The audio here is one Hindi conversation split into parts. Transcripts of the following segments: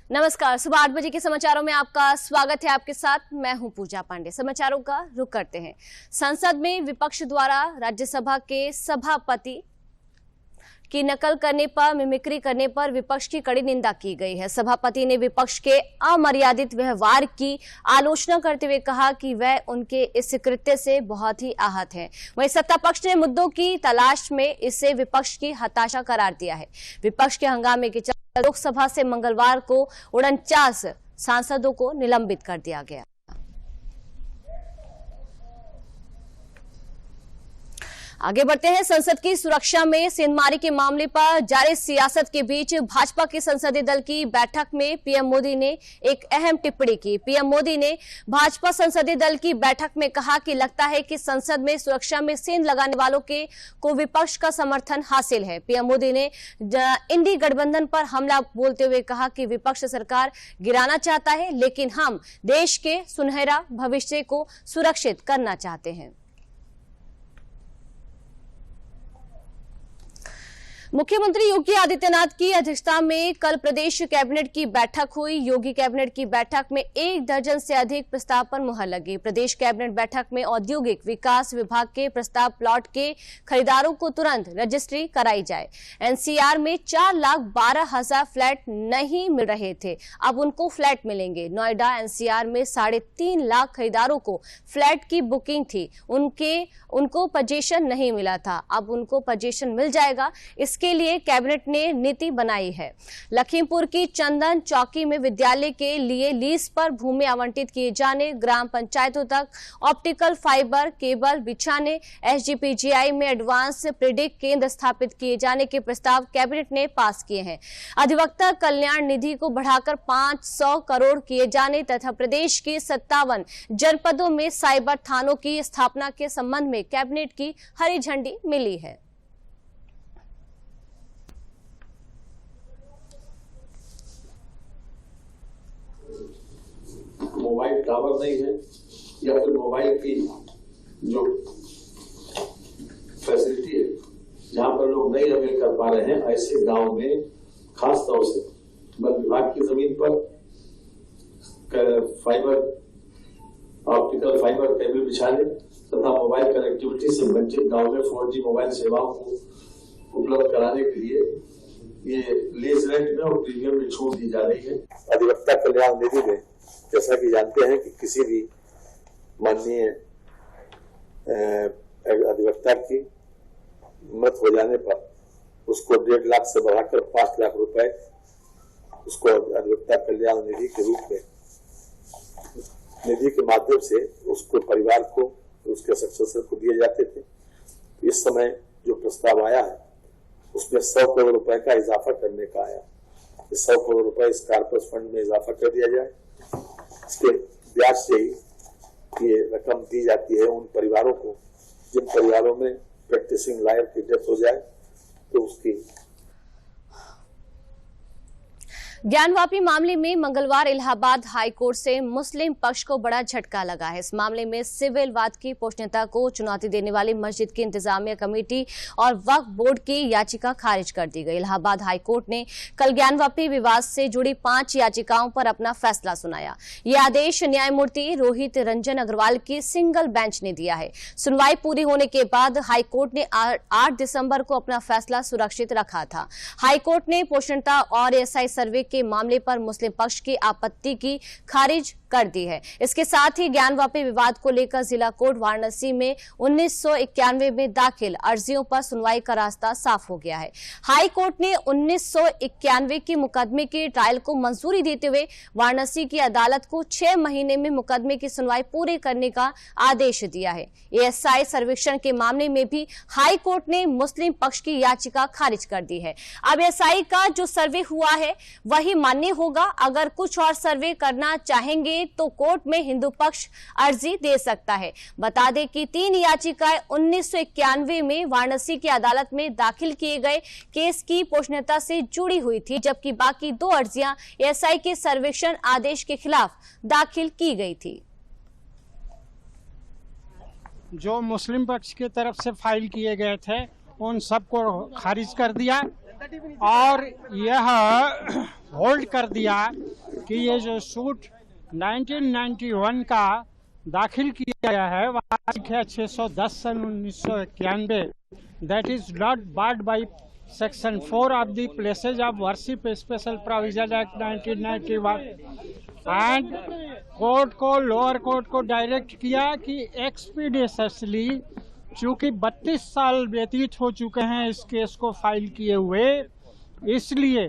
नमस्कार, सुबह 8 बजे के समाचारों में आपका स्वागत है। आपके साथ मैं हूं पूजा पांडे। समाचारों का रुख करते हैं। संसद में विपक्ष द्वारा राज्यसभा के सभापति की नकल करने पर, मिमिक्री करने पर विपक्ष की कड़ी निंदा की गई है। सभापति ने विपक्ष के अमर्यादित व्यवहार की आलोचना करते हुए कहा कि वह उनके इस कृत्य से बहुत ही आहत हैं। वहीं सत्ता पक्ष ने मुद्दों की तलाश में इसे विपक्ष की हताशा करार दिया है। विपक्ष के हंगामे के चलते लोकसभा से मंगलवार को 49 सांसदों को निलंबित कर दिया गया। आगे बढ़ते हैं। संसद की सुरक्षा में सेंधमारी के मामले पर जारी सियासत के बीच भाजपा के संसदीय दल की बैठक में पीएम मोदी ने एक अहम टिप्पणी की। पीएम मोदी ने भाजपा संसदीय दल की बैठक में कहा कि लगता है कि संसद में सुरक्षा में सेंध लगाने वालों को विपक्ष का समर्थन हासिल है। पीएम मोदी ने इंडी गठबंधन पर हमला बोलते हुए कहा कि विपक्ष सरकार गिराना चाहता है, लेकिन हम देश के सुनहरा भविष्य को सुरक्षित करना चाहते हैं। मुख्यमंत्री योगी आदित्यनाथ की अध्यक्षता में कल प्रदेश कैबिनेट की बैठक हुई। योगी कैबिनेट की बैठक में 1 दर्जन से अधिक प्रस्ताव पर मुहर लगी। प्रदेश कैबिनेट बैठक में औद्योगिक विकास विभाग के प्रस्ताव प्लॉट के खरीदारों को तुरंत रजिस्ट्री कराई जाए। एनसीआर में 4,12,000 फ्लैट नहीं मिल रहे थे, अब उनको फ्लैट मिलेंगे। नोएडा एनसीआर में 3.5 लाख खरीदारों को फ्लैट की बुकिंग थी, उनको पोजीशन नहीं मिला था, अब उनको पोजीशन मिल जाएगा। इसके लिए कैबिनेट ने नीति बनाई है। लखीमपुर की चंदन चौकी में विद्यालय के लिए लीज पर भूमि आवंटित किए जाने, ग्राम पंचायतों तक ऑप्टिकल फाइबर केबल बिछाने, एसजीपीजीआई में एडवांस प्रेडिक्ट केंद्र स्थापित किए जाने के प्रस्ताव कैबिनेट ने पास किए हैं। अधिवक्ता कल्याण निधि को बढ़ाकर 500 करोड़ किए जाने तथा प्रदेश के 57 जनपदों में साइबर थानों की स्थापना के संबंध में कैबिनेट की हरी झंडी मिली है। मोबाइल टावर नहीं है या फिर मोबाइल की जो फैसिलिटी है जहां पर लोग नहीं अवेल कर पा रहे हैं, ऐसे गांव में खास तौर से वन विभाग की जमीन पर ऑप्टिकल फाइबर केबल बिछाने तथा मोबाइल कनेक्टिविटी से वंचित गांव में 4G मोबाइल सेवाओं को उपलब्ध कराने के लिए ये लीज रेंट में और प्रीमियम में छूट दी जा रही है। अधिवक्ता कल्याण निधि में जैसा कि जानते हैं कि किसी भी माननीय अधिवक्ता की मृत हो जाने पर उसको 1.5 लाख से बढ़ाकर 5 लाख रुपए उसको अधिवक्ता कल्याण निधि के रूप में निधि के माध्यम से उसको परिवार को, उसके सक्सेसर को दिए जाते थे। इस समय जो प्रस्ताव आया है उसमें 100 करोड़ रुपए का इजाफा करने का आया। 100 करोड़ रुपए इस कॉर्पस फंड में इजाफा कर दिया जाए। इसके ब्याज से ही ये रकम दी जाती है उन परिवारों को जिन परिवारों में प्रैक्टिसिंग लॉयर की डेथ हो जाए तो उसकी। ज्ञानवापी मामले में मंगलवार इलाहाबाद हाईकोर्ट से मुस्लिम पक्ष को बड़ा झटका लगा है। इस मामले में सिविल वाद की पोषणीयता को चुनौती देने वाली मस्जिद की इंतजामिया कमेटी और वक्फ बोर्ड की याचिका खारिज कर दी गई। इलाहाबाद हाईकोर्ट ने कल ज्ञानवापी विवाद से जुड़ी 5 याचिकाओं पर अपना फैसला सुनाया। ये आदेश न्यायमूर्ति रोहित रंजन अग्रवाल की सिंगल बेंच ने दिया है। सुनवाई पूरी होने के बाद हाईकोर्ट ने 8 दिसंबर को अपना फैसला सुरक्षित रखा था। हाईकोर्ट ने पोषणीयता और एएसआई सर्वे के मामले पर मुस्लिम पक्ष की आपत्ति की खारिज कर दी है। इसके साथ ही ज्ञानवापी विवाद को लेकर जिला कोर्ट वाराणसी में 1991 में दाखिल अर्जियों पर सुनवाई का रास्ता साफ हो गया है। हाई कोर्ट ने 1991 के मुकदमे के ट्रायल को मंजूरी देते हुए वाराणसी की अदालत को 6 महीने में मुकदमे की सुनवाई पूरी करने का आदेश दिया है। एएसआई सर्वेक्षण के मामले में भी हाई कोर्ट ने मुस्लिम पक्ष की याचिका खारिज कर दी है। अब एएसआई का जो सर्वे हुआ है वही मान्य होगा। अगर कुछ और सर्वे करना चाहेंगे तो कोर्ट में हिंदू पक्ष अर्जी दे सकता है। बता दें कि 3 याचिकाएं 1991 में वाराणसी की अदालत में दाखिल किए गए केस की पोषणीयता से जुड़ी हुई थी, जबकि बाकी 2 अर्जियां एएसआई के सर्वेक्षण आदेश के खिलाफ दाखिल की गई थी। जो मुस्लिम पक्ष की तरफ से फाइल किए गए थे उन सबको खारिज कर दिया और यह होल्ड कर दिया कि ये जो सूट 1991 का दाखिल किया गया है वह तारीख है 610 सन 1991, that is not barred by section 4 of the places of worship special provision act 1991 and court को, लोअर कोर्ट को डायरेक्ट किया कि एक्सपीडिशसली, चूंकि 32 साल व्यतीत हो चुके हैं इस केस को फाइल किए हुए, इसलिए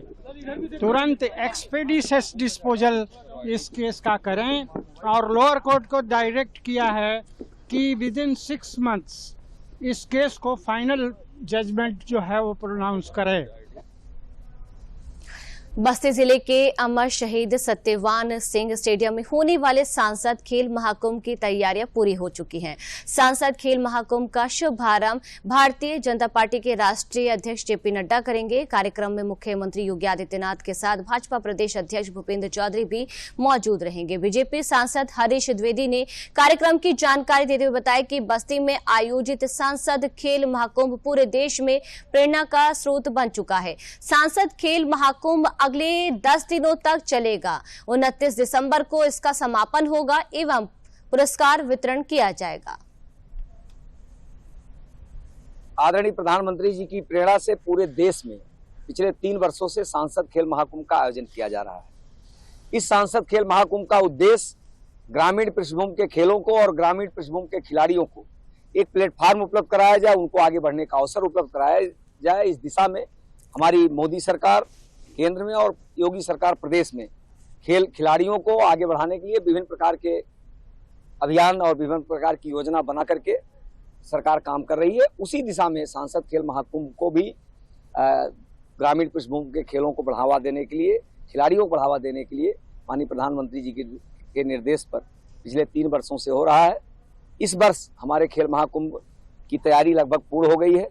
तुरंत एक्सपीडिशस डिस्पोजल इस केस का करें। और लोअर कोर्ट को डायरेक्ट किया है कि विद इन 6 मंथ्स इस केस को फाइनल जजमेंट जो है वो प्रोनाउंस करे। बस्ती जिले के अमर शहीद सत्यवान सिंह स्टेडियम में होने वाले सांसद खेल महाकुंभ की तैयारियां पूरी हो चुकी हैं। सांसद खेल महाकुंभ का शुभारंभ भारतीय जनता पार्टी के राष्ट्रीय अध्यक्ष जेपी नड्डा करेंगे। कार्यक्रम में मुख्यमंत्री योगी आदित्यनाथ के साथ भाजपा प्रदेश अध्यक्ष भूपेंद्र चौधरी भी मौजूद रहेंगे। बीजेपी सांसद हरीश द्विवेदी ने कार्यक्रम की जानकारी देते हुए बताया कि बस्ती में आयोजित सांसद खेल महाकुंभ पूरे देश में प्रेरणा का स्रोत बन चुका है। सांसद खेल महाकुंभ अगले 10 दिनों तक चलेगा। 29 दिसंबर को इसका समापन होगा एवं पुरस्कार वितरण किया जाएगा। आदरणीय प्रधानमंत्री जी की प्रेरणा से पूरे देश में पिछले 3 वर्षों से सांसद खेल महाकुंभ का आयोजन किया जा रहा है। इस सांसद खेल महाकुंभ का उद्देश्य ग्रामीण पृष्ठभूमि के खेलों को और ग्रामीण पृष्ठभूमि के खिलाड़ियों को एक प्लेटफॉर्म उपलब्ध कराया जाए, उनको आगे बढ़ने का अवसर उपलब्ध कराया जाए। इस दिशा में हमारी मोदी सरकार केंद्र में और योगी सरकार प्रदेश में खेल खिलाड़ियों को आगे बढ़ाने के लिए विभिन्न प्रकार के अभियान और विभिन्न प्रकार की योजना बना करके सरकार काम कर रही है। उसी दिशा में सांसद खेल महाकुंभ को भी ग्रामीण पृष्ठभूमि के खेलों को बढ़ावा देने के लिए, खिलाड़ियों को बढ़ावा देने के लिए माननीय प्रधानमंत्री जी के निर्देश पर पिछले 3 वर्षों से हो रहा है। इस वर्ष हमारे खेल महाकुंभ की तैयारी लगभग पूर्ण हो गई है।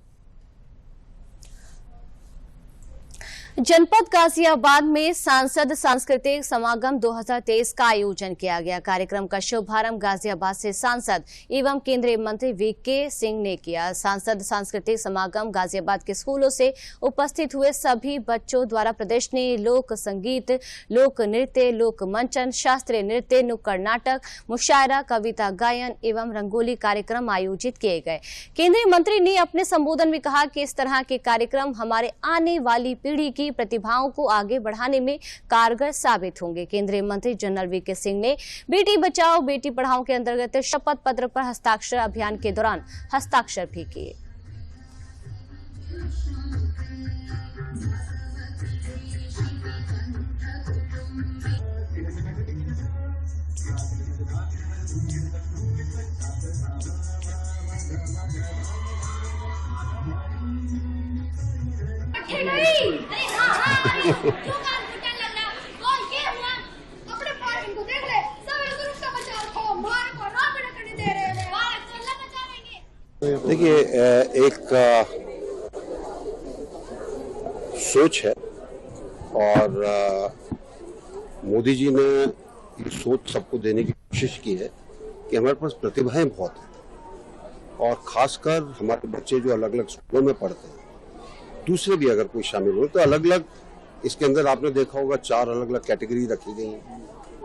जनपद गाजियाबाद में सांसद सांस्कृतिक समागम 2023 का आयोजन किया गया। कार्यक्रम का शुभारंभ गाजियाबाद से सांसद एवं केंद्रीय मंत्री वीके सिंह ने किया। सांसद सांस्कृतिक समागम गाजियाबाद के स्कूलों से उपस्थित हुए सभी बच्चों द्वारा प्रदर्शनी, लोक संगीत, लोक नृत्य, लोक मंचन, शास्त्रीय नृत्य, नुक्कड़ नाटक, मुशायरा, कविता गायन एवं रंगोली कार्यक्रम आयोजित किए गए। केंद्रीय मंत्री ने अपने संबोधन में कहा कि इस तरह के कार्यक्रम हमारे आने वाली पीढ़ी की प्रतिभाओं को आगे बढ़ाने में कारगर साबित होंगे। केंद्रीय मंत्री जनरल वीके सिंह ने बेटी बचाओ बेटी पढ़ाओ के अंतर्गत शपथ पत्र पर हस्ताक्षर अभियान के दौरान हस्ताक्षर भी किए। देखिए, एक सोच है और मोदी जी ने ये सोच सबको देने की कोशिश की है कि हमारे पास प्रतिभाएं बहुत हैं और खासकर हमारे बच्चे जो अलग अलग स्कूलों में पढ़ते हैं, दूसरे भी अगर कोई शामिल हो तो अलग अलग, इसके अंदर आपने देखा होगा 4 अलग अलग कैटेगरी रखी गई हैं।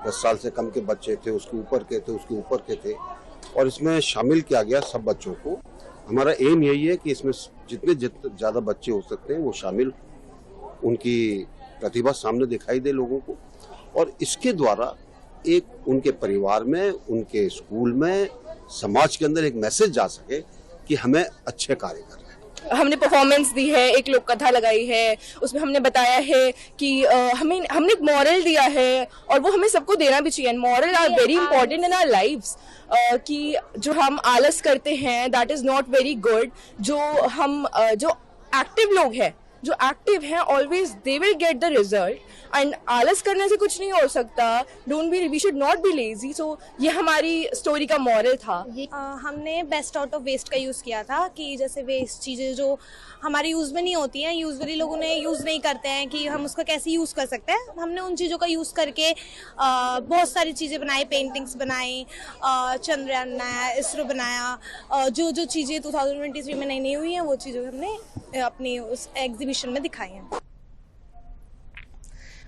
10 साल से कम के बच्चे थे, उसके ऊपर के थे, उसके ऊपर के थे, और इसमें शामिल किया गया सब बच्चों को। हमारा एम यही है कि इसमें जितने ज़्यादा बच्चे हो सकते हैं वो शामिल, उनकी प्रतिभा सामने दिखाई दे लोगों को, और इसके द्वारा एक उनके परिवार में, उनके स्कूल में, समाज के अंदर एक मैसेज जा सके कि हमें अच्छे कार्य कर रहे हैं। हमने परफॉर्मेंस दी है, एक लोक कथा लगाई है, उसमें हमने बताया है कि हमने एक मॉरल दिया है और वो हमें सबको देना भी चाहिए। Moral are very important in our lives. कि जो हम आलस करते हैं that is not very good. जो एक्टिव लोग हैं, जो एक्टिव हैं, always they will get the result. And आलस करने से कुछ नहीं हो सकता। We should not be lazy. So ये हमारी स्टोरी का मॉरल था। हमने बेस्ट आउट ऑफ वेस्ट का यूज़ किया था कि जैसे वेस्ट चीज़ें जो हमारे यूज़ में नहीं होती हैं, यूजुअली लोग उन्हें यूज़ नहीं करते हैं, कि हम उसका कैसे यूज़ कर सकते हैं। हमने उन चीज़ों का यूज़ करके बहुत सारी चीज़ें बनाई, पेंटिंग्स बनाई, चंद्रयान बनाया, इसरो बनाया। जो चीज़ें 2023 में नई नई हुई हैं वो चीज़ें हमने अपनी उस एग्जीबिशन में दिखाई हैं।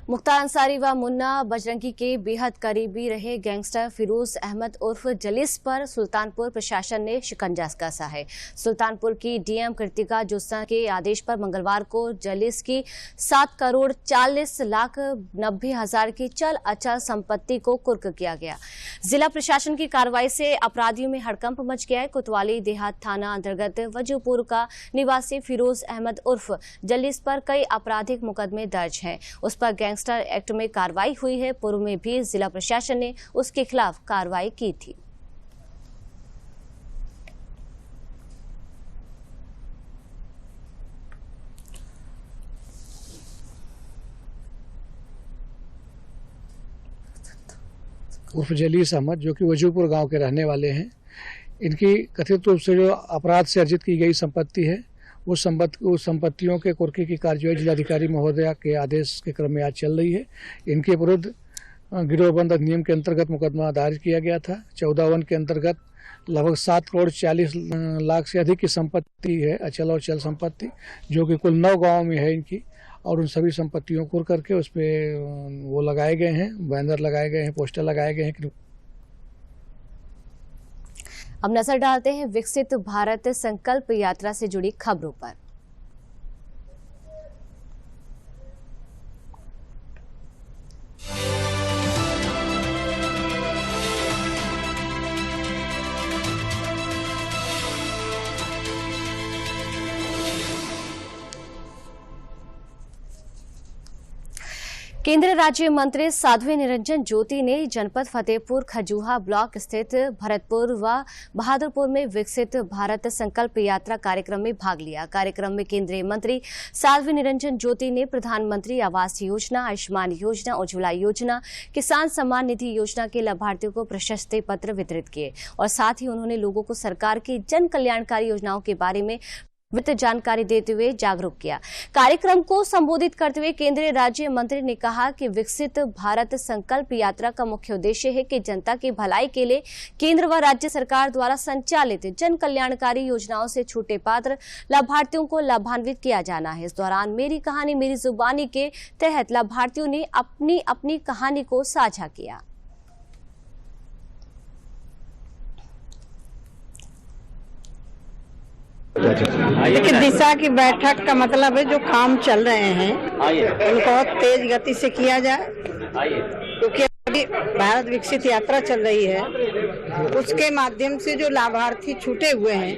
मुख्तार अंसारी व मुन्ना बजरंगी के बेहद करीबी रहे गैंगस्टर फिरोज अहमद उर्फ जलीस पर सुल्तानपुर प्रशासन ने शिकंजा कसा है। सुल्तानपुर की डीएम कृतिका जोसा के आदेश पर मंगलवार को जलीस की 7,40,90,000 की चल अचल संपत्ति को कुर्क किया गया। जिला प्रशासन की कार्रवाई से अपराधियों में हड़कंप मच गया है। कोतवाली देहात थाना अंतर्गत वजूपुर का निवासी फिरोज अहमद उर्फ जलीस पर कई आपराधिक मुकदमे दर्ज हैं। उस पर गैंगस्टर एक्ट में कार्रवाई हुई है। पूर्व में भी जिला प्रशासन ने उसके खिलाफ कार्रवाई की थी। उर्फ जलीस अहमद जो कि वजूपुर गांव के रहने वाले हैं। इनकी कथित रूप से जो अपराध से अर्जित की गई संपत्ति है उस संपत्तियों के कुर्की की कार्यवाही जिलाधिकारी महोदया के आदेश के क्रम में आज चल रही है। इनके विरुद्ध गिरोहबंद अधिनियम के अंतर्गत मुकदमा दायर किया गया था। 14(1) के अंतर्गत लगभग 7,40,00,000 से अधिक की संपत्ति है, अचल और चल संपत्ति, जो कि कुल 9 गाँव में है इनकी। और उन सभी संपत्तियों को करके उस पर वो लगाए गए हैं, बैनर लगाए गए हैं, पोस्टर लगाए गए हैं। अब नजर डालते हैं विकसित भारत संकल्प यात्रा से जुड़ी खबरों पर। केंद्रीय राज्य मंत्री साध्वी निरंजन ज्योति ने जनपद फतेहपुर खजूहा ब्लॉक स्थित भरतपुर व बहादुरपुर में विकसित भारत संकल्प यात्रा कार्यक्रम में भाग लिया। कार्यक्रम में केंद्रीय मंत्री साध्वी निरंजन ज्योति ने प्रधानमंत्री आवास योजना, आयुष्मान योजना, उज्ज्वला योजना, किसान सम्मान निधि योजना के लाभार्थियों को प्रशस्ति पत्र वितरित किए और साथ ही उन्होंने लोगों को सरकार की जन कल्याणकारी योजनाओं के बारे में वित्त जानकारी देते हुए जागरूक किया। कार्यक्रम को संबोधित करते हुए केंद्रीय राज्य मंत्री ने कहा कि विकसित भारत संकल्प यात्रा का मुख्य उद्देश्य है कि जनता की भलाई के लिए केंद्र व राज्य सरकार द्वारा संचालित जन कल्याणकारी योजनाओं से छूटे पात्र लाभार्थियों को लाभान्वित किया जाना है। इस दौरान मेरी कहानी मेरी जुबानी के तहत लाभार्थियों ने अपनी अपनी कहानी को साझा किया। देखिए, दिशा की बैठक का मतलब है जो काम चल रहे हैं उनको बहुत तेज गति से किया जाए, क्योंकि अभी भारत विकसित यात्रा चल रही है। उसके माध्यम से जो लाभार्थी छूटे हुए हैं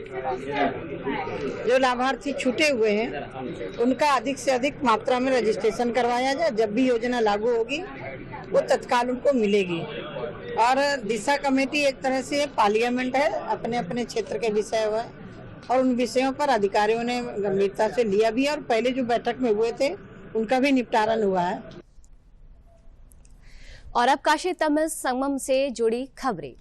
उनका अधिक से अधिक मात्रा में रजिस्ट्रेशन करवाया जाए। जब भी योजना लागू होगी वो तत्काल उनको मिलेगी। और दिशा कमेटी एक तरह से पार्लियामेंट है, अपने अपने क्षेत्र के विषय हुआ और उन विषयों पर अधिकारियों ने गंभीरता से लिया भी है और पहले जो बैठक में हुए थे उनका भी निपटारण हुआ है। और अब काशी तमिल संगम से जुड़ी खबरें।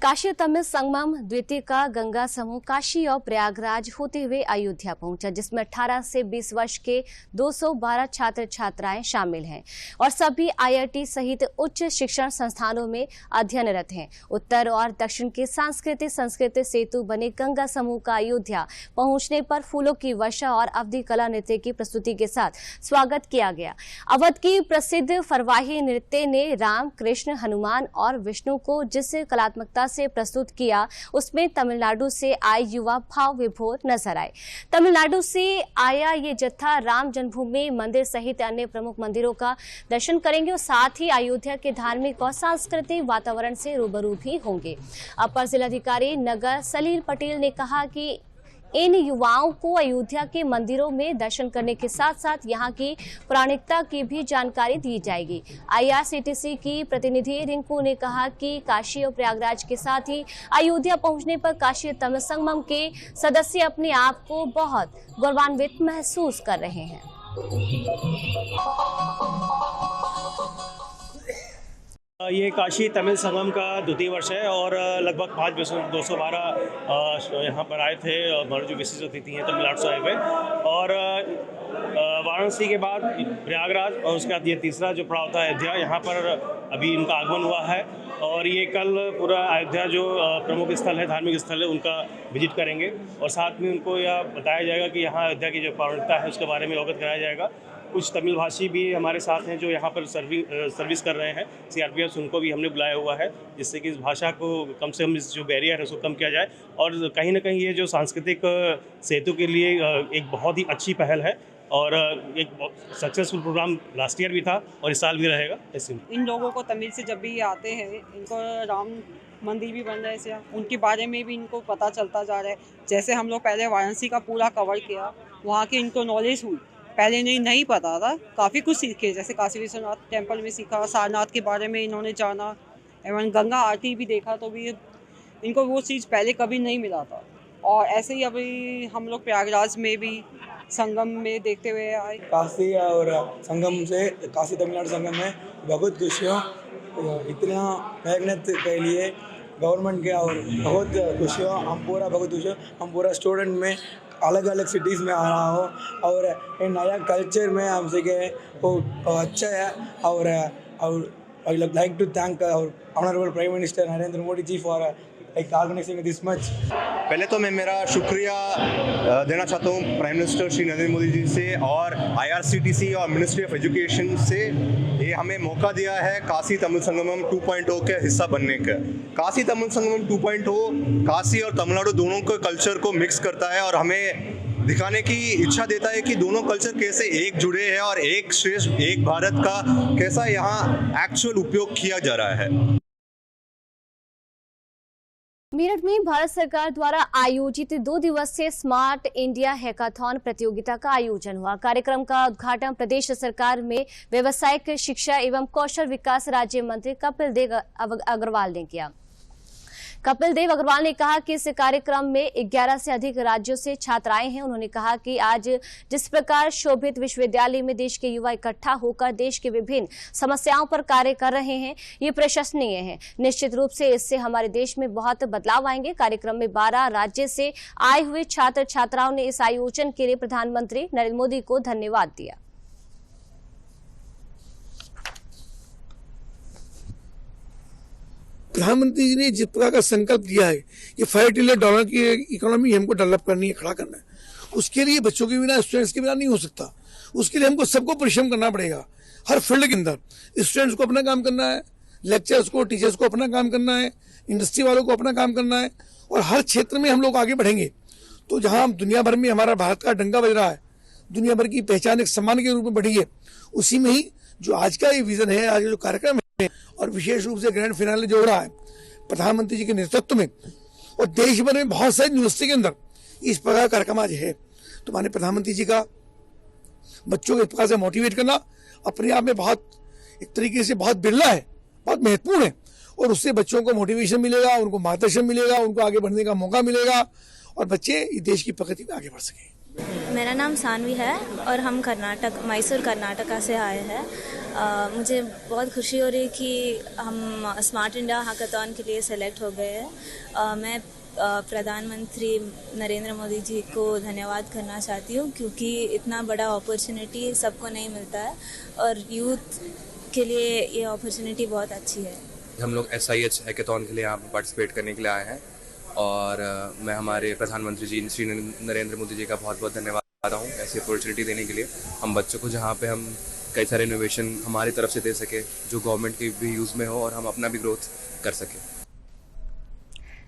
काशी तमिल संगम द्वितीय का गंगा समूह काशी और प्रयागराज होते हुए अयोध्या पहुंचा, जिसमें 18 से 20 वर्ष के 212 छात्र छात्राएं शामिल हैं और सभी आईआईटी सहित उच्च शिक्षण संस्थानों में अध्ययनरत हैं। उत्तर और दक्षिण के सांस्कृतिक संस्कृति सेतु बने गंगा समूह का अयोध्या पहुंचने पर फूलों की वर्षा और अवधी कला नृत्य की प्रस्तुति के साथ स्वागत किया गया। अवध की प्रसिद्ध फरवाही नृत्य ने राम, कृष्ण, हनुमान और विष्णु को जिस कलात्मकता से प्रस्तुत किया उसमें तमिलनाडु से आए युवा भाव विभोर नजर आए। तमिलनाडु से आया ये जत्था राम जन्मभूमि मंदिर सहित अन्य प्रमुख मंदिरों का दर्शन करेंगे और साथ ही अयोध्या के धार्मिक और सांस्कृतिक वातावरण से रूबरू भी होंगे। अपर जिलाधिकारी नगर सलील पटेल ने कहा कि इन युवाओं को अयोध्या के मंदिरों में दर्शन करने के साथ साथ यहां की पौराणिकता की भी जानकारी दी जाएगी। आईआरसीटीसी की प्रतिनिधि रिंकू ने कहा कि काशी और प्रयागराज के साथ ही अयोध्या पहुंचने पर काशी तमिल संगम के सदस्य अपने आप को बहुत गौरवान्वित महसूस कर रहे हैं। ये काशी तमिल संगम का द्वितीय वर्ष है और लगभग 212 यहाँ पर आए थे। हमारे जो विशेष अतिथि हैं तमिलनाडु से आए हुए और वाराणसी के बाद प्रयागराज और उसके बाद ये तीसरा जो पड़ाव था अयोध्या, यहाँ पर अभी इनका आगमन हुआ है और ये कल पूरा अयोध्या जो प्रमुख स्थल है, धार्मिक स्थल है, उनका विजिट करेंगे और साथ में उनको यह बताया जाएगा कि यहाँ अयोध्या की जो पौराणिकता है उसके बारे में अवगत कराया जाएगा। कुछ तमिल भाषी भी हमारे साथ हैं जो यहाँ पर सर्विस कर रहे हैं, CRPF, उनको भी हमने बुलाया हुआ है, जिससे कि इस भाषा को कम से कम, इस जो बैरियर है उसको कम किया जाए। और कहीं ना कहीं ये जो सांस्कृतिक सेतु के लिए एक बहुत ही अच्छी पहल है और एक सक्सेसफुल प्रोग्राम लास्ट ईयर भी था और इस साल भी रहेगा। इन लोगों को तमिल से जब भी आते हैं, इनको राम मंदिर भी बन रहा है, उनके बारे में भी इनको पता चलता जा रहा है। जैसे हम लोग पहले वाराणसी का पूरा कवर किया, वहाँ की इनको नॉलेज हुई, पहले नहीं पता था, काफ़ी कुछ सीखे। जैसे काशी विश्वनाथ टेम्पल में सीखा, सारनाथ के बारे में इन्होंने जाना, एवं गंगा आरती भी देखा, तो भी इनको वो चीज़ पहले कभी नहीं मिला था। और ऐसे ही अभी हम लोग प्रयागराज में भी संगम में देखते हुए आए। काशी और संगम से, काशी तमिलनाडु संगम में बहुत खुशियों, इतना मेहनत के लिए गवर्नमेंट के, और बहुत खुशियों, हम पूरा बहुत खुशियों, हम पूरा स्टूडेंट में अलग अलग सिटीज़ में आ रहा हो और ये नया कल्चर में हम सीखे, वो अच्छा है। और I would like to thank our honourable prime minister Narendra Modi ji for organising this much. पहले तो मैं मेरा शुक्रिया देना चाहता हूँ प्राइम मिनिस्टर श्री नरेंद्र मोदी जी से और IRCTC और मिनिस्ट्री ऑफ एजुकेशन से, ये हमें मौका दिया है काशी तमिल संगमम 2.0 के हिस्सा बनने का। काशी तमिल संगमम 2.0 काशी और तमिलनाडु दोनों के कल्चर को मिक्स करता है और हमें दिखाने की इच्छा देता है कि दोनों कल्चर कैसे एक जुड़े हैं और एक श्रेष्ठ एक भारत का कैसा यहाँ एक्चुअल उपयोग किया जा रहा है। मेरठ में भारत सरकार द्वारा आयोजित 2 दिवसीय स्मार्ट इंडिया हैकाथॉन प्रतियोगिता का आयोजन हुआ। कार्यक्रम का उद्घाटन प्रदेश सरकार में व्यावसायिक शिक्षा एवं कौशल विकास राज्य मंत्री कपिल देव अग्रवाल ने किया। कपिल देव अग्रवाल ने कहा कि इस कार्यक्रम में 11 से अधिक राज्यों से छात्र आए हैं। उन्होंने कहा कि आज जिस प्रकार शोभित विश्वविद्यालय में देश के युवा इकट्ठा होकर देश के विभिन्न समस्याओं पर कार्य कर रहे हैं, ये प्रशंसनीय है। निश्चित रूप से इससे हमारे देश में बहुत बदलाव आएंगे। कार्यक्रम में 12 राज्य से आए हुए छात्र छात्राओं ने इस आयोजन के लिए प्रधानमंत्री नरेंद्र मोदी को धन्यवाद दिया। प्रधानमंत्री जी ने जिस प्रकार का संकल्प दिया है कि $5 ट्रिलियन की इकोनॉमी हमको डेवलप करनी है, खड़ा करना है, उसके लिए बच्चों के बिना, स्टूडेंट्स के बिना नहीं हो सकता। उसके लिए हमको सबको परिश्रम करना पड़ेगा। हर फील्ड के अंदर स्टूडेंट्स को अपना काम करना है, लेक्चर्स को, टीचर्स को अपना काम करना है, इंडस्ट्री वालों को अपना काम करना है, और हर क्षेत्र में हम लोग आगे बढ़ेंगे तो जहाँ हम दुनिया भर में हमारा भारत का डंका बज रहा है, दुनिया भर की पहचान एक सम्मान के रूप में बढ़ी है, उसी में ही जो आज का ये विजन है, आज जो कार्यक्रम है, और विशेष रूप से ग्रैंड फिनाले जो हो रहा है प्रधानमंत्री जी के नेतृत्व में, और देश भर में बहुत सारी यूनिवर्सिटी के अंदर इस प्रकार का कार्यक्रम आज है। तो माननीय प्रधानमंत्री जी का बच्चों को इस प्रकार से मोटिवेट करना अपने आप में बहुत, एक तरीके से बहुत बिरला है, बहुत महत्वपूर्ण है, और उससे बच्चों को मोटिवेशन मिलेगा, उनको मार्गदर्शन मिलेगा, उनको आगे बढ़ने का मौका मिलेगा और बच्चे देश की प्रगति में आगे बढ़ सकें। मेरा नाम सानवी है और हम मैसूर कर्नाटका से आए हैं। मुझे बहुत खुशी हो रही कि हम स्मार्ट इंडिया हैकाथॉन के लिए सेलेक्ट हो गए हैं। मैं प्रधानमंत्री नरेंद्र मोदी जी को धन्यवाद करना चाहती हूँ, क्योंकि इतना बड़ा अपॉर्चुनिटी सबको नहीं मिलता है और यूथ के लिए ये अपॉर्चुनिटी बहुत अच्छी है। हम लोग SIH हैकाथॉन के लिए यहाँ पर पार्टिसिपेट करने के लिए आए हैं और मैं हमारे प्रधानमंत्री जी श्री नरेंद्र मोदी जी का बहुत बहुत धन्यवाद करता हूँ ऐसी अपॉर्चुनिटी देने के लिए। हम बच्चों को जहाँ पे हम कई सारे इनोवेशन हमारी तरफ से दे सके जो गवर्नमेंट के भी यूज़ में हो और हम अपना भी ग्रोथ कर सकें।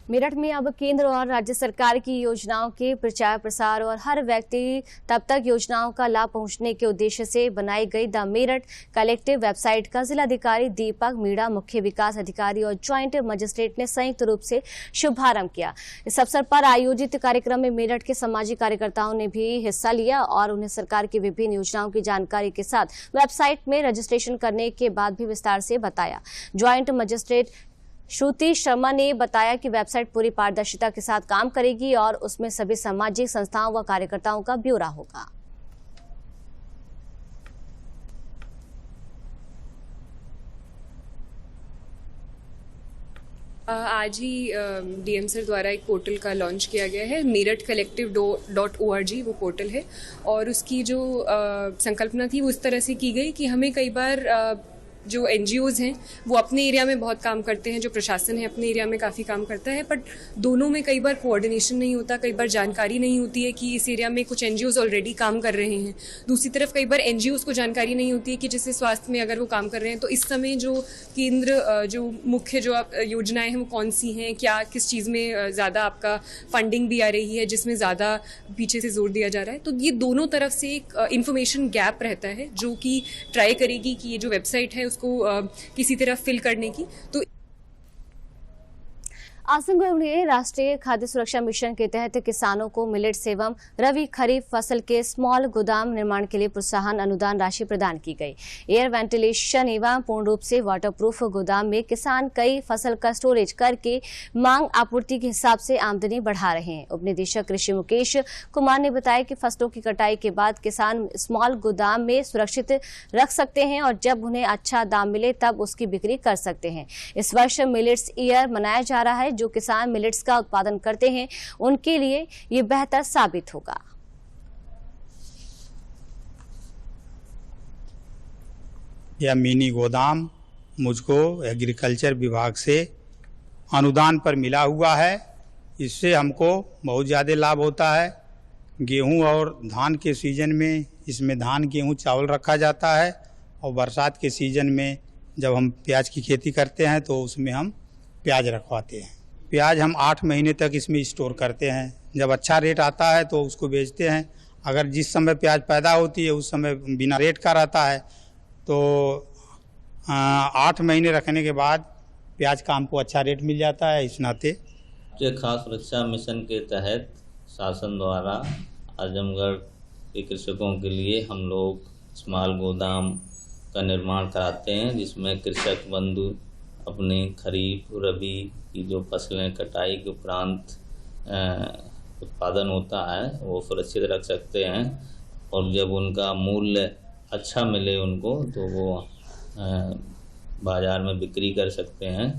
मेरठ में अब केंद्र और राज्य सरकार की योजनाओं के प्रचार प्रसार और हर व्यक्ति तब तक योजनाओं का लाभ पहुंचने के उद्देश्य से बनाई गई द मेरठ कलेक्टिव वेबसाइट का जिलाधिकारी दीपक मीणा, मुख्य विकास अधिकारी और ज्वाइंट मजिस्ट्रेट ने संयुक्त रूप से शुभारंभ किया। इस अवसर पर आयोजित कार्यक्रम में मेरठ के सामाजिक कार्यकर्ताओं ने भी हिस्सा लिया और उन्हें सरकार की विभिन्न योजनाओं की जानकारी के साथ वेबसाइट में रजिस्ट्रेशन करने के बाद भी विस्तार से बताया। ज्वाइंट मजिस्ट्रेट श्रुति शर्मा ने बताया कि वेबसाइट पूरी पारदर्शिता के साथ काम करेगी और उसमें सभी सामाजिक संस्थाओं व कार्यकर्ताओं का ब्यौरा होगा। आज ही डीएम सर द्वारा एक पोर्टल का लॉन्च किया गया है, meerutcollective.org वो पोर्टल है। और उसकी जो संकल्पना थी वो इस तरह से की गई कि हमें कई बार जो NGOs हैं वो अपने एरिया में बहुत काम करते हैं, जो प्रशासन है अपने एरिया में काफ़ी काम करता है, बट दोनों में कई बार कोऑर्डिनेशन नहीं होता, कई बार जानकारी नहीं होती है कि इस एरिया में कुछ NGOs ऑलरेडी काम कर रहे हैं। दूसरी तरफ कई बार NGOs को जानकारी नहीं होती है कि जैसे स्वास्थ्य में अगर वो काम कर रहे हैं तो इस समय जो केंद्र जो मुख्य जो योजनाएं हैं वो कौन सी हैं, क्या किस चीज़ में ज़्यादा आपका फंडिंग भी आ रही है जिसमें ज़्यादा पीछे से जोर दिया जा रहा है। तो ये दोनों तरफ से एक इन्फॉर्मेशन गैप रहता है जो कि ट्राई करेगी कि ये जो वेबसाइट है उसको किसी तरह फिल करने की। तो आजमगढ़ में राष्ट्रीय खाद्य सुरक्षा मिशन के तहत किसानों को मिलेट्स एवं रबी खरीफ फसल के स्मॉल गोदाम निर्माण के लिए प्रोत्साहन अनुदान राशि प्रदान की गई। एयर वेंटिलेशन एवं पूर्ण रूप से वाटरप्रूफ गोदाम में किसान कई फसल का स्टोरेज करके मांग आपूर्ति के हिसाब से आमदनी बढ़ा रहे हैं। उप निदेशक कृषि मुकेश कुमार ने बताया कि फसलों की कटाई के बाद किसान स्मॉल गोदाम में सुरक्षित रख सकते हैं और जब उन्हें अच्छा दाम मिले तब उसकी बिक्री कर सकते हैं। इस वर्ष मिलेट्स ईयर मनाया जा रहा है। जो किसान मिलेट्स का उत्पादन करते हैं उनके लिए ये बेहतर साबित होगा। यह मिनी गोदाम मुझको एग्रीकल्चर विभाग से अनुदान पर मिला हुआ है। इससे हमको बहुत ज़्यादा लाभ होता है। गेहूं और धान के सीजन में इसमें धान गेहूं चावल रखा जाता है और बरसात के सीजन में जब हम प्याज की खेती करते हैं तो उसमें हम प्याज रखवाते हैं। प्याज हम 8 महीने तक इसमें स्टोर करते हैं। जब अच्छा रेट आता है तो उसको बेचते हैं। अगर जिस समय प्याज पैदा होती है उस समय बिना रेट का रहता है तो 8 महीने रखने के बाद प्याज का हमको अच्छा रेट मिल जाता है। इस नाते राष्ट्रीय खाद्य सुरक्षा मिशन के तहत शासन द्वारा आजमगढ़ के कृषकों के लिए हम लोग स्मॉल गोदाम का निर्माण कराते हैं, जिसमें कृषक बंधु अपने खरीफ रबी की जो फसलें कटाई के उपरांत उत्पादन होता है वो सुरक्षित रख सकते हैं और जब उनका मूल्य अच्छा मिले उनको तो वो बाजार में बिक्री कर सकते हैं।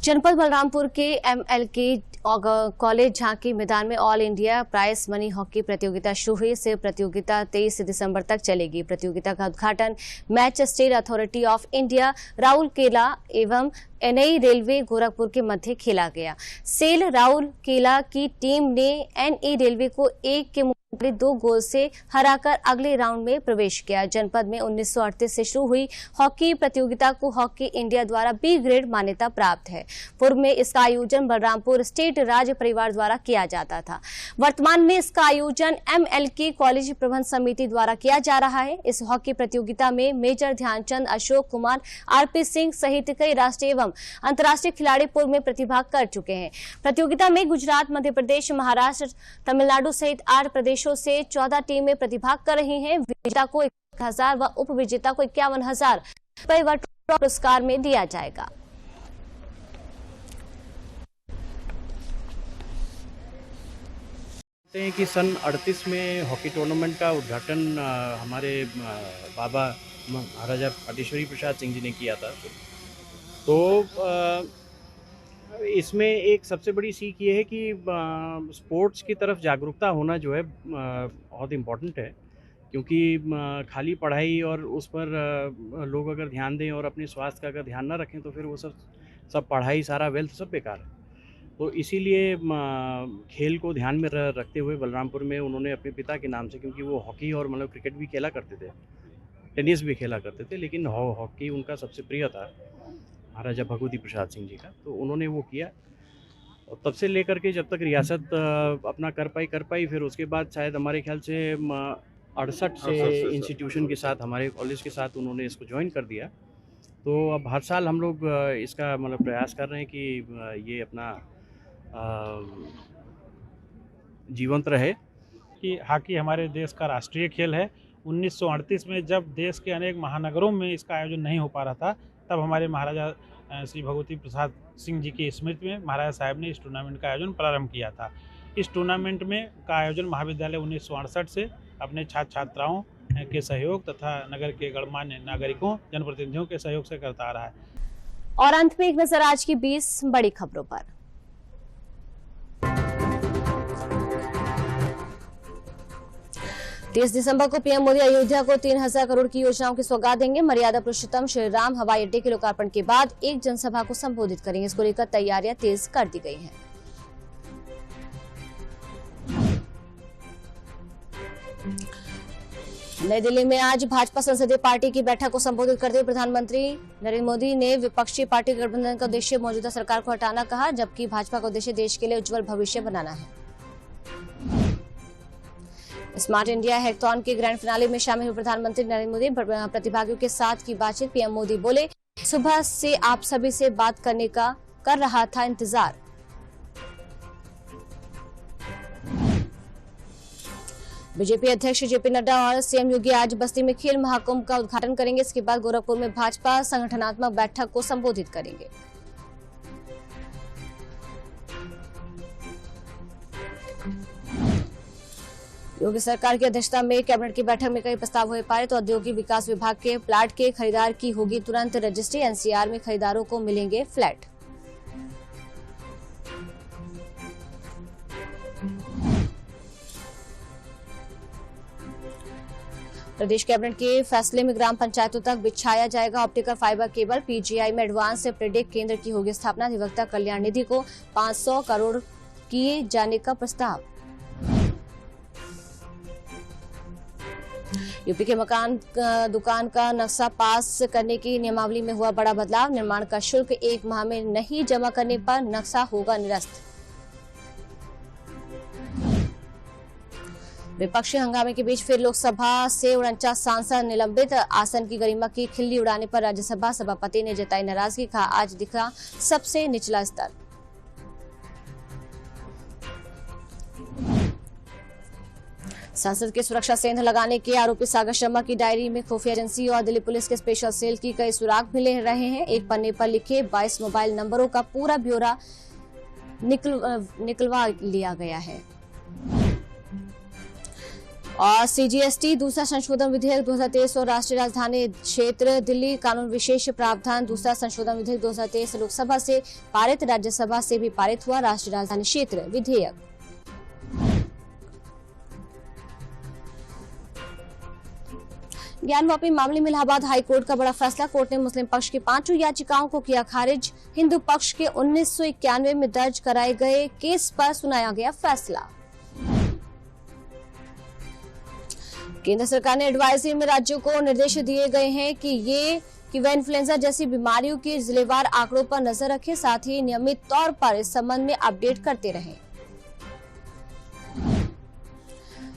जनपद बलरामपुर के MLK कॉलेज झांकी मैदान में all India prize money hockey प्रतियोगिता शुरू हुई। से प्रतियोगिता 23 दिसंबर तक चलेगी। प्रतियोगिता का उद्घाटन match state authority of India Rourkela एवं NI रेलवे गोरखपुर के मध्य खेला गया। सेल राउरकेला की टीम ने NE रेलवे को 1 के 2 गोल से हराकर अगले राउंड में प्रवेश किया। जनपद में 1938 से शुरू हुई हॉकी प्रतियोगिता को हॉकी इंडिया द्वारा B ग्रेड मान्यता प्राप्त है। पूर्व में इसका आयोजन बलरामपुर स्टेट राज्य परिवार द्वारा किया जाता था। वर्तमान में इसका आयोजन MLK कॉलेज प्रबंध समिति द्वारा किया जा रहा है। इस हॉकी प्रतियोगिता में मेजर ध्यानचंद, अशोक कुमार, RP सिंह सहित कई राष्ट्रीय एवं अंतर्राष्ट्रीय खिलाड़ी पूर्व में प्रतिभाग कर चुके हैं। प्रतियोगिता में गुजरात, मध्य प्रदेश, महाराष्ट्र, तमिलनाडु सहित 8 प्रदेशों से 14 टीमें प्रतिभाग कर रही हैं। विजेता को 1000 व उप विजेता को 51,000 रुपए व पुरस्कार में दिया जाएगा। कि सन 38 में हॉकी टूर्नामेंट का उद्घाटन हमारे बाबा महाराजा पाटेश्वरी प्रसाद सिंह जी ने किया था। तो इसमें एक सबसे बड़ी सीख ये है कि स्पोर्ट्स की तरफ जागरूकता होना जो है बहुत इम्पोर्टेंट है, क्योंकि खाली पढ़ाई और उस पर लोग अगर ध्यान दें और अपने स्वास्थ्य का अगर ध्यान ना रखें तो फिर वो सब पढ़ाई, सारा वेल्थ सब बेकार है। तो इसीलिए खेल को ध्यान में रखते हुए बलरामपुर में उन्होंने अपने पिता के नाम से, क्योंकि वो हॉकी और मतलब क्रिकेट भी खेला करते थे, टेनिस भी खेला करते थे, लेकिन हॉकी उनका सबसे प्रिय था महाराजा भगवती प्रसाद सिंह जी का, तो उन्होंने वो किया। और तब से लेकर के जब तक रियासत अपना कर पाई, फिर उसके बाद शायद हमारे ख्याल से 68 से इंस्टीट्यूशन के साथ, हमारे कॉलेज के साथ उन्होंने इसको ज्वाइन कर दिया। तो अब हर साल हम लोग इसका मतलब प्रयास कर रहे हैं कि ये अपना जीवंत रहे। कि हॉकी हमारे देश का राष्ट्रीय खेल है। 1938 में जब देश के अनेक महानगरों में इसका आयोजन नहीं हो पा रहा था, तब हमारे महाराजा श्री भगवती प्रसाद सिंह जी की स्मृति में महाराजा साहब ने इस टूर्नामेंट का आयोजन प्रारंभ किया था। इस टूर्नामेंट में का आयोजन महाविद्यालय 1968 से अपने छात्र छात्राओं के सहयोग तथा नगर के गणमान्य नागरिकों जनप्रतिनिधियों के सहयोग से करता आ रहा है। और अंत में एक नजर आज की 20 बड़ी खबरों पर। 30 दिसंबर को पीएम मोदी अयोध्या को 3000 करोड़ की योजनाओं की सौगात देंगे। मर्यादा पुरुषोत्तम श्री राम हवाई अड्डे के लोकार्पण के बाद एक जनसभा को संबोधित करेंगे। इसको लेकर तैयारियां तेज कर दी गई हैं। नई दिल्ली में आज भाजपा संसदीय पार्टी की बैठक को संबोधित करते हुए प्रधानमंत्री नरेंद्र मोदी ने विपक्षी पार्टी गठबंधन का उद्देश्य मौजूदा सरकार को हटाना कहा, जबकि भाजपा का उद्देश्य देश के लिए उज्जवल भविष्य बनाना है। स्मार्ट इंडिया हैकाथॉन के ग्रैंड फिनाले में शामिल हुए प्रधानमंत्री नरेंद्र मोदी प्रतिभागियों के साथ की बातचीत। पीएम मोदी बोले, सुबह से आप सभी से बात करने का कर रहा था इंतजार। बीजेपी अध्यक्ष जेपी नड्डा और सीएम योगी आज बस्ती में खेल महाकुंभ का उद्घाटन करेंगे। इसके बाद गोरखपुर में भाजपा संगठनात्मक बैठक को संबोधित करेंगे। योगी सरकार की अध्यक्षता में कैबिनेट की बैठक में कई प्रस्ताव हुए पारित। तो औद्योगिक विकास विभाग के प्लाट के खरीदार की होगी तुरंत रजिस्ट्री। एनसीआर में खरीदारों को मिलेंगे फ्लैट। प्रदेश कैबिनेट के फैसले में ग्राम पंचायतों तक बिछाया जाएगा ऑप्टिकल फाइबर केबल। पीजीआई में एडवांस प्रेडिक्ट केंद्र की होगी स्थापना। अधिवक्ता कल्याण निधि को 500 करोड़ किए जाने का प्रस्ताव। यूपी के मकान दुकान का नक्शा पास करने की नियमावली में हुआ बड़ा बदलाव। निर्माण का शुल्क 1 माह में नहीं जमा करने पर नक्शा होगा निरस्त। विपक्षी हंगामे के बीच फिर लोकसभा से 49 सांसद निलंबित। आसन की गरिमा की खिल्ली उड़ाने पर राज्यसभा सभापति ने जताई नाराजगी। कहा, आज दिखा सबसे निचला स्तर। संसद की सुरक्षा सेंध लगाने के आरोपी सागर शर्मा की डायरी में खुफिया एजेंसी और दिल्ली पुलिस के स्पेशल सेल की कई सुराग मिले रहे हैं। एक पन्ने पर लिखे 22 मोबाइल नंबरों का पूरा ब्यौरा निकलवा लिया गया है। और सीजीएसटी दूसरा संशोधन विधेयक 2023 और राष्ट्रीय राजधानी क्षेत्र दिल्ली कानून विशेष प्रावधान दूसरा संशोधन विधेयक 2023 लोकसभा से पारित, राज्यसभा से भी पारित हुआ। राष्ट्रीय राजधानी क्षेत्र विधेयक ज्ञानवापी मामले में इलाहाबाद हाईकोर्ट का बड़ा फैसला। कोर्ट ने मुस्लिम पक्ष की 5 याचिकाओं को किया खारिज। हिंदू पक्ष के 1991 में दर्ज कराए गए केस पर सुनाया गया फैसला। केंद्र सरकार ने एडवाइजरी में राज्यों को निर्देश दिए गए हैं कि वह इन्फ्लुएंजा जैसी बीमारियों के जिलेवार आंकड़ों पर नजर रखें, साथ ही नियमित तौर पर इस संबंध में अपडेट करते रहें।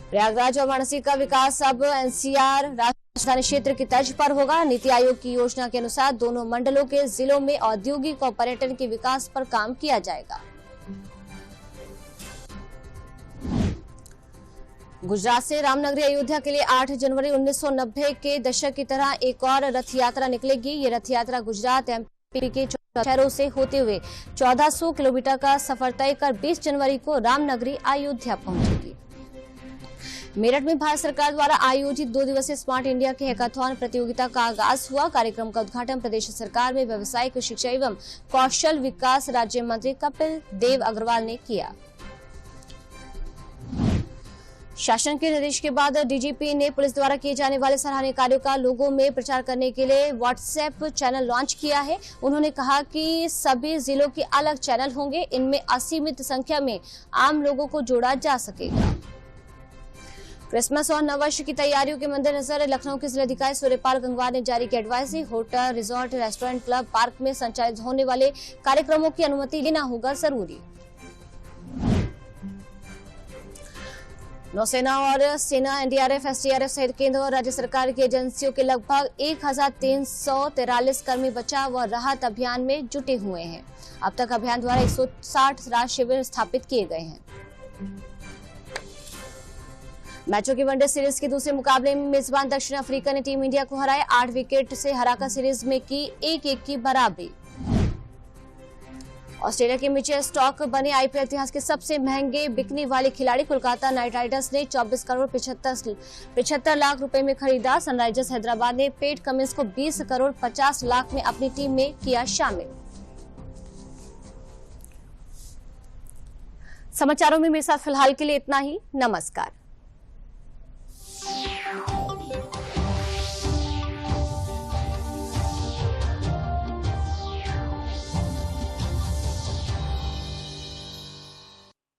प्रयागराज और वाराणसी का विकास अब एनसीआर राजधानी क्षेत्र की तर्ज पर होगा। नीति आयोग की योजना के अनुसार दोनों मंडलों के जिलों में औद्योगिक और पर्यटन के विकास पर काम किया जाएगा। गुजरात से रामनगरी अयोध्या के लिए 8 जनवरी 1990 के दशक की तरह एक और रथ यात्रा निकलेगी। ये रथ यात्रा गुजरात एमपी के शहरों से होते हुए 1400 किलोमीटर का सफर तय कर 20 जनवरी को रामनगरी अयोध्या पहुंचेगी। मेरठ में भारत सरकार द्वारा आयोजित 2 दिवसीय स्मार्ट इंडिया के हैकाथॉन प्रतियोगिता का आगाज हुआ। कार्यक्रम का उद्घाटन प्रदेश सरकार में व्यावसायिक शिक्षा एवं कौशल विकास राज्य मंत्री कपिल देव अग्रवाल ने किया। शासन के निर्देश के बाद डीजीपी ने पुलिस द्वारा किए जाने वाले सराहनीय कार्यों का लोगों में प्रचार करने के लिए व्हाट्सएप चैनल लॉन्च किया है। उन्होंने कहा कि सभी जिलों के अलग चैनल होंगे, इनमें असीमित संख्या में आम लोगों को जोड़ा जा सकेगा। क्रिसमस और नववर्ष की तैयारियों के मद्देनजर लखनऊ के जिलाधिकारी सूर्यपाल गंगवार ने जारी की advisory. Hotel, resort, restaurant, club, park में संचालित होने वाले कार्यक्रमों की अनुमति लेना होगा जरूरी। नौसेना और सेना, एनडीआरएफ, एसडीआरएफ सहित केंद्र और राज्य सरकार की एजेंसियों के लगभग 1343 कर्मी बचाव और राहत अभियान में जुटे हुए हैं। अब तक अभियान द्वारा 160 राहत शिविर स्थापित किए गए हैं। मैचों की वनडे सीरीज के दूसरे मुकाबले में मेजबान दक्षिण अफ्रीका ने टीम इंडिया को हराया। 8 विकेट से हराकर सीरीज में की 1-1 की बराबरी। ऑस्ट्रेलिया के मिचेल स्टॉक बने आईपीएल इतिहास के सबसे महंगे बिकने वाले खिलाड़ी। कोलकाता नाइट राइडर्स ने 24 करोड़ 75 लाख रुपए में खरीदा। सनराइजर्स हैदराबाद ने पैट कमिंस को 20 करोड़ 50 लाख में अपनी टीम में किया शामिल। समाचारों में मेरे साथ फिलहाल के लिए इतना ही। नमस्कार।